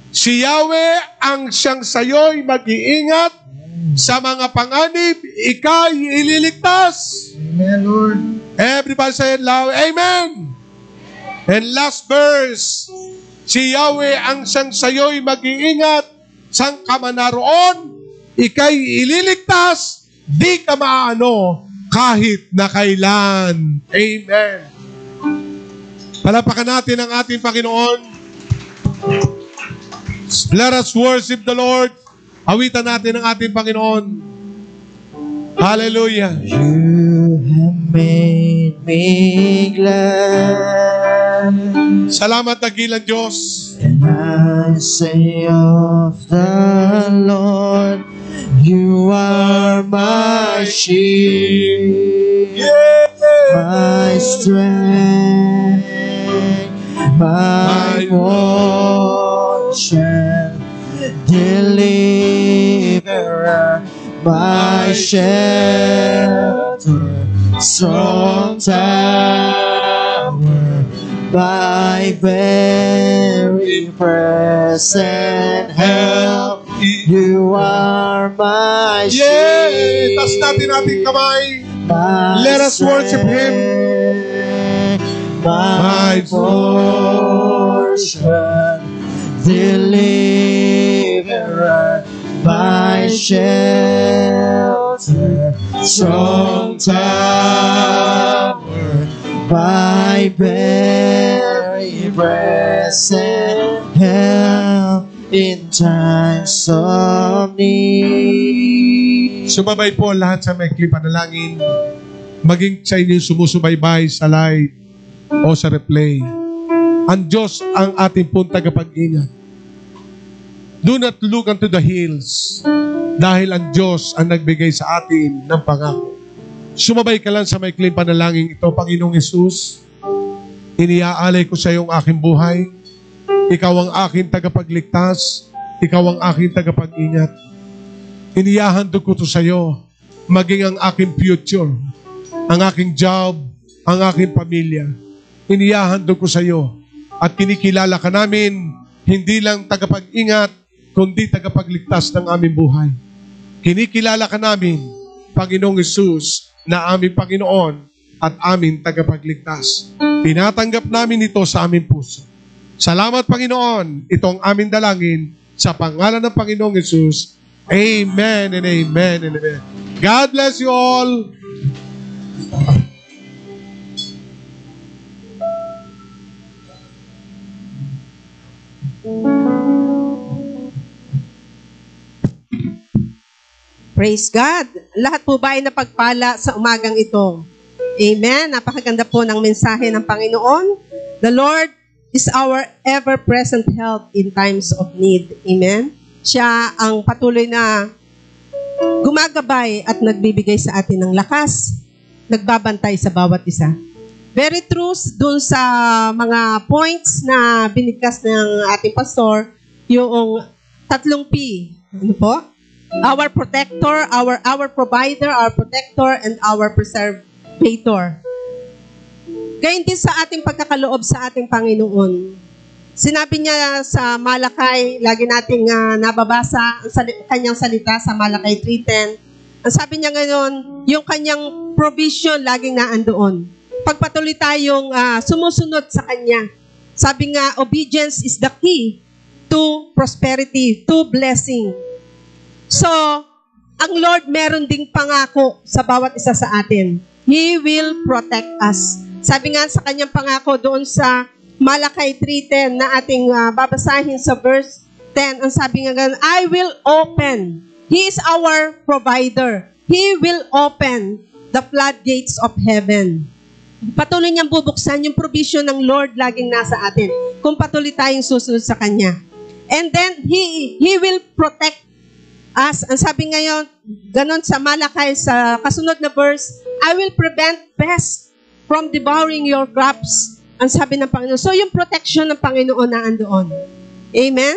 Si Yahweh ang siyang sayo'y mag-iingat. Sa mga panganib, ika'y ililigtas. Amen, Lord. Everybody say it loud, Amen. And last verse, si Yahweh ang siyang sayo'y mag-iingat, sang ka man naroon, ika'y ililigtas, di ka maano, kahit na kailan. Amen. Palapakan natin ang ating Panginoon. Let us worship the Lord. Awitan natin ang ating Panginoon. Hallelujah. You have made me glad, Salamat dakilang Diyos. and I say of the Lord, you are my shield, my strength, my portion, deliverer, my shelter, strong tower, my very present help. You are my Yay! shield, Tas natin ating kamay. my Let us worship Him. my portion, deliverer, my shelter, strong tower, my very present help in times of need. Sumabay po lahat sa may panalangin. Maging sa inyo sumusubaybay sa live o sa replay. Ang Diyos ang ating pong tagapag-ingat. Do not look unto the hills. Dahil ang Diyos ang nagbigay sa atin ng pangako. Sumabay ka lang sa maikling panalangin ito, Panginoong Hesus. Iniaalay ko sa iyo ang aking buhay. Ikaw ang aking tagapagligtas. Ikaw ang aking tagapag-ingat. Inihahandog ko ito sa iyo, maging ang aking future, ang aking job, ang aking pamilya. Inihahandog ko sa iyo at kinikilala ka namin, hindi lang tagapag-ingat, kundi tagapagligtas ng aming buhay. Kinikilala ka namin, Panginoong Hesus, na aming Panginoon at aming tagapagligtas. Tinatanggap namin ito sa aming puso. Salamat, Panginoon. Ito ang aming dalangin sa pangalan ng Panginoong Hesus. Amen and amen and amen. God bless you all. Praise God. Lahat po ba ay napagpala sa umagang ito? Amen. Napakaganda po ng mensahe ng Panginoon. The Lord is our ever-present help in times of need. Amen. Siya ang patuloy na gumagabay at nagbibigay sa atin ng lakas, nagbabantay sa bawat isa. Very true dun sa mga points na binigkas ng ating pastor, yung 3 P. Ano po? Our protector, our provider, our protector, and our preservator. Gayun din sa ating pagkakaloob sa ating Panginoon. Sinabi niya sa Malakay, lagi nating nababasa ang kanyang salita sa Malakay 3:10. Ang sabi niya ngayon, yung kanyang provision laging naandoon. Pagpatuloy tayong sumusunod sa kanya. Sabi nga, obedience is the key to prosperity, to blessing. So, ang Lord meron ding pangako sa bawat isa sa atin. He will protect us. Sabi nga sa kanyang pangako doon sa Malakay 3:10 na ating babasahin sa verse 10. Ang sabi nga ganun, I will open. He is our provider. He will open the floodgates of heaven. Patuloy niyang bubuksan yung provision ng Lord laging nasa atin. Kung patuloy tayong susunod sa Kanya. And then, He will protect us. Ang sabi ngayon, ganon sa Malakay, sa kasunod na verse, I will prevent pests from devouring your crops. Ang sabi ng Panginoon. So, yung protection ng Panginoon na andoon. Amen?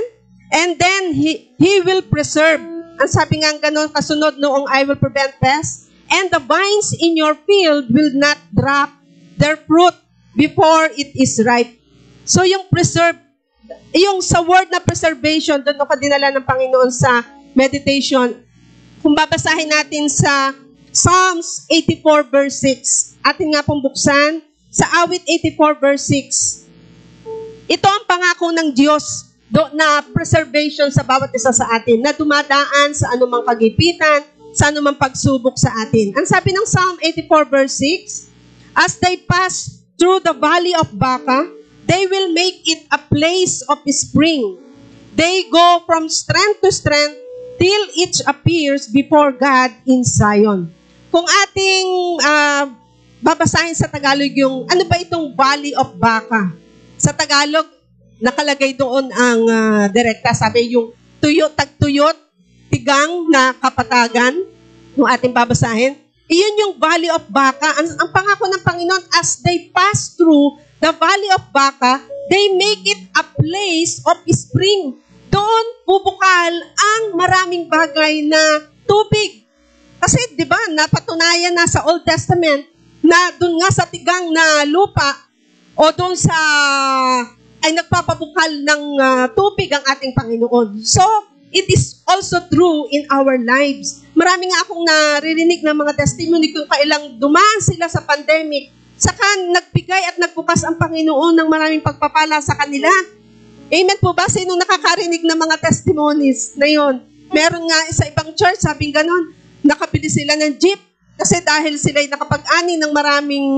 And then, He will preserve. Ang sabi nga ganon, kasunod noong I will prevent pests, and the vines in your field will not drop their fruit before it is ripe. So, yung preserve, yung sa word na preservation, doon ako dinala ng Panginoon sa meditation. Kung babasahin natin sa Psalms 84 verse 6, atin nga pong buksan, sa awit 84 verse 6. Ito ang pangako ng Diyos na preservation sa bawat isa sa atin, na dumadaan sa anumang kagipitan, sa anumang pagsubok sa atin. Ang sabi ng Psalm 84 verse 6, as they pass through the valley of Baca, they will make it a place of spring. They go from strength to strength till each appears before God in Zion. Kung ating babasahin sa Tagalog yung, ano ba itong Valley of Baca? Sa Tagalog, nakalagay doon ang direkta, sabi yung tagtuyot, tigang na kapatagan, kung ating babasahin. Iyon yung Valley of Baca. Ang pangako ng Panginoon, as they pass through the Valley of Baca, they make it a place of spring. Doon bubukal ang maraming bagay na tubig. Kasi, di ba, napatunayan na sa Old Testament na doon nga sa tigang na lupa o doon sa ay nagpapabukal ng tubig ang ating Panginoon. So, it is also true in our lives. Marami nga akong naririnig ng mga testimony kung kailang dumaan sila sa pandemic, saka nagbigay at nagbukas ang Panginoon ng maraming pagpapala sa kanila. Amen po ba? Sino nakakarinig ng mga testimonies na yon? Meron nga sa ibang church, sabing ganon, nakabili sila ng jeep kasi dahil sila ay nakapag-ani ng maraming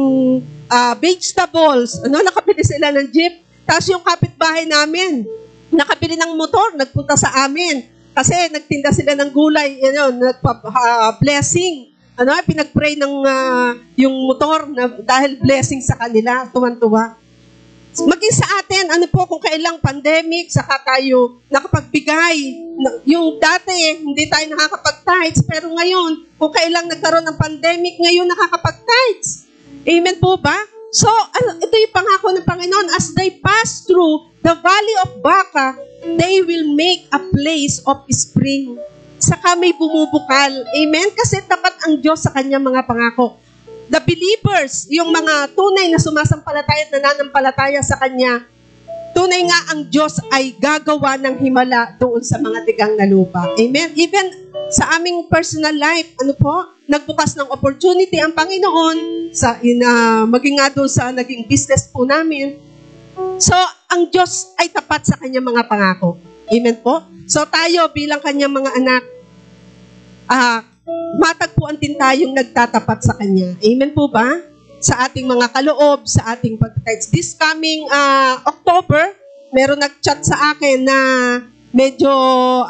vegetables, nakabili sila ng jeep. Tapos yung kapitbahay namin, nakabili ng motor, nagpunta sa amin. Kasi nagtinda sila ng gulay, blessing. Pinag-pray ng yung motor na dahil blessing sa kanila, tuwan-tuwa. Maging sa atin, ano po, kung kailang pandemic, saka tayo nakapagbigay. Yung dati, hindi tayo nakakapag-tithes, pero ngayon, kung kailang nagkaroon ng pandemic, ngayon nakakapag-tithes. Amen po ba? So, ito yung pangako ng Panginoon, as they pass through the valley of Baca, they will make a place of spring. Saka may bumubukal. Amen? Kasi tapat ang Diyos sa kanyang mga pangako. The believers, yung mga tunay na sumasampalataya at nananampalataya sa Kanya, tunay nga ang Diyos ay gagawa ng himala doon sa mga tigang na lupa. Amen? Even sa aming personal life, ano po, nagbukas ng opportunity ang Panginoon sa maging nga doon sa naging business po namin. So, ang Diyos ay tapat sa Kanyang mga pangako. Amen po? So, tayo bilang Kanyang mga anak, matagpuan din tayong nagtatapat sa Kanya. Amen po ba? Sa ating mga kaloob, sa ating pag-tithes. This coming October, meron nag-chat sa akin na medyo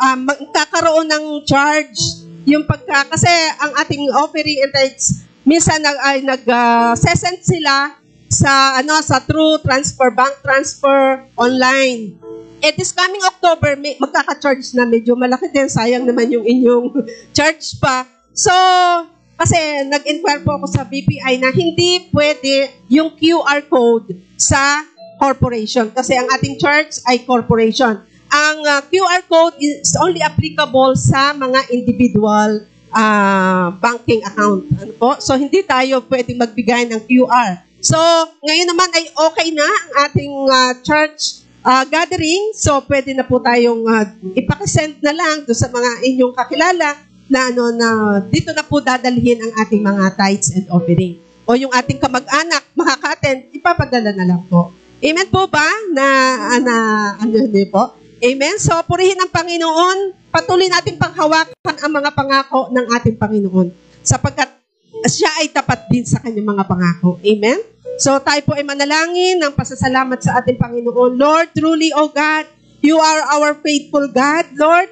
magkakaroon ng charge yung kasi ang ating offering and tithes, minsan nag-sesend sila sa through transfer, bank transfer, online. This coming October, magkaka-charge na, medyo malaki din. Sayang naman yung inyong charge pa. So, kasi nag-inquire po ako sa BPI na hindi pwede yung QR code sa corporation. Kasi ang ating church ay corporation. Ang QR code is only applicable sa mga individual banking account. Ano po? So, hindi tayo pwede magbigay ng QR. So, ngayon naman ay okay na ang ating church gathering. So, pwede na po tayong ipakisend na lang doon sa mga inyong kakilala na dito na po dadalhin ang ating mga tithes and offering. O yung ating kamag-anak, makaka-attend, ipapadala na lang po. Amen po ba? Hindi po? Amen? So, purihin ang Panginoon. Patuloy nating panghawakan ang mga pangako ng ating Panginoon. Sapagkat siya ay tapat din sa kanyang mga pangako. Amen? So, tayo po ay manalangin ng pasasalamat sa ating Panginoon. Lord, truly, O God, you are our faithful God. Lord,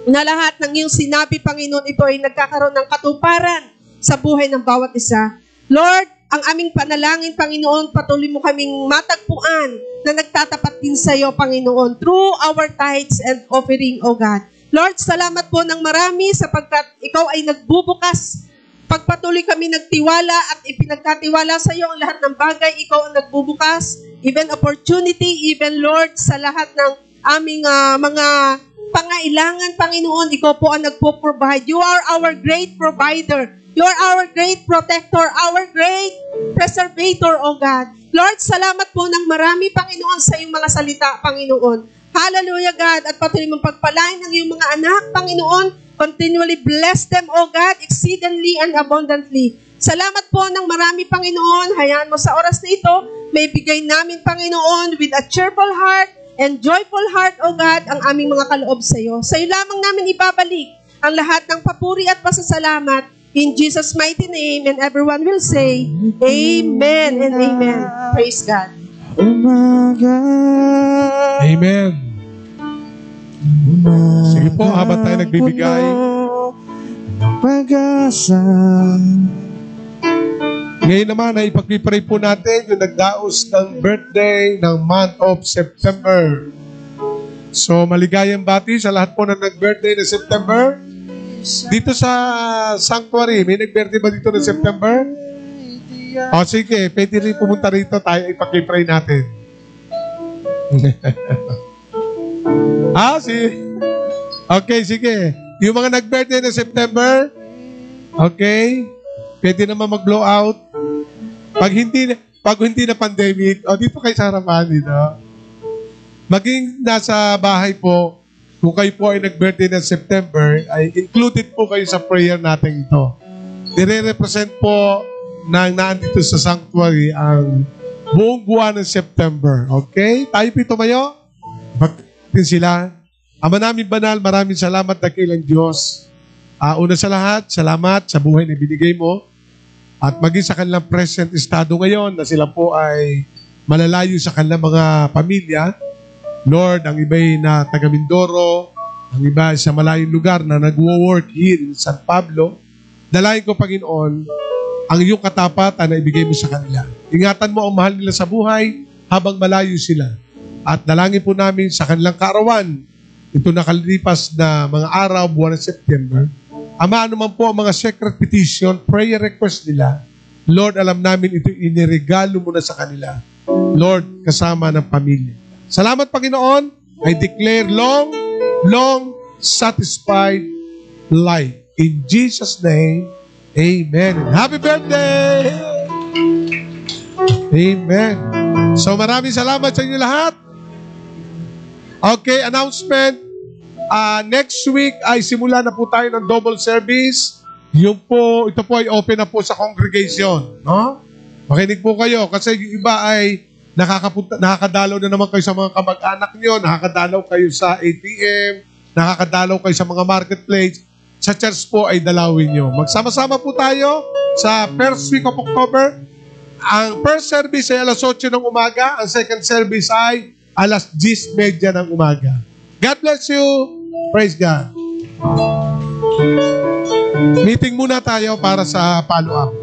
na lahat ng iyong sinabi, Panginoon, ito ay nagkakaroon ng katuparan sa buhay ng bawat isa. Lord, ang aming panalangin, Panginoon, patuloy mo kaming matagpuan na nagtatapat din sa iyo, Panginoon, through our tithes and offering, O God. Lord, salamat po ng marami sapagkat ikaw ay nagbubukas. Pagpatuloy kami nagtiwala at ipinagkatiwala sa iyo ang lahat ng bagay, ikaw ang nagbubukas, even opportunity, even Lord, sa lahat ng aming mga pangailangan, Panginoon, ikaw po ang nagpo-provide. You are our great provider. You are our great protector, our great preservator, O God. Lord, salamat po ng marami, Panginoon, sa iyong mga salita, Panginoon. Hallelujah, God. At patuloy mong pagpalain ng iyong mga anak, Panginoon. Continually bless them, O God, exceedingly and abundantly. Salamat po ng marami, Panginoon. Hayaan mo sa oras na ito, may bigay namin, Panginoon, with a cheerful heart and joyful heart, O God, ang aming mga kaloob sa iyo. Sa iyo lamang namin ibabalik ang lahat ng papuri at pasasalamat. In Jesus' mighty name, and everyone will say, Amen and Amen. Praise God. Amen. Sige po, habang tayo nagbibigay. Ngayon naman ay ipagpipray po natin yung nagdaos ng birthday ng month of September. So, maligayang bati sa lahat po na nag-birthday na September. Dito sa sanctuary, may nag-birthday ba dito na September? O sige, pwede rin pumunta rito, tayo ipagpipray natin. Okay, sige. Yung mga nag-birthday na September, okay, pwede naman mag-blow out. Pag hindi na pandemic, dito kayo sa harapan dito. Maging nasa bahay po, kung kayo po ay nag-birthday ng September, ay included po kayo sa prayer natin ito. Nire-represent po na naandito sa sanctuary ang buong buwan ng September. Okay? Tayo po tumayo. Pagkatin sila. Ama namin banal, maraming salamat dakilang Diyos. Una sa lahat, salamat sa buhay na binigay mo. At maging sa kanilang present estado ngayon na sila po ay malalayo sa kanilang mga pamilya. Lord, ang iba'y na taga Mindoro, ang iba sa malayong lugar na nagwo-work here in San Pablo. Dalayan ko, Panginoon, ang iyong katapatan na ibigay mo sa kanila. Ingatan mo ang mahal nila sa buhay habang malayo sila. At dalangin po namin sa kanilang kaarawan, ito nakalipas na mga araw, buwan ng September. Ama, ano man po ang mga secret petition, prayer request nila, Lord, alam namin ito iniregalo mo na sa kanila. Lord, kasama ng pamilya. Salamat, Panginoon. I declare long, satisfied life. In Jesus' name, amen. Happy birthday! Amen. So maraming salamat sa inyo lahat. Okay, announcement. Next week ay simula na po tayo ng double service. Ito po ay open na po sa congregation. No? Makinig po kayo kasi yung iba ay nakakadalaw na naman kayo sa mga kamag-anak nyo, nakakadalaw kayo sa ATM, nakakadalaw kayo sa mga marketplace. Sa church po ay dalawin nyo. Magsama-sama po tayo sa first week of October. Ang first service ay alas 8 ng umaga, ang second service ay alas 10:30 ng umaga. God bless you. Praise God. Meeting muna tayo para sa follow-up.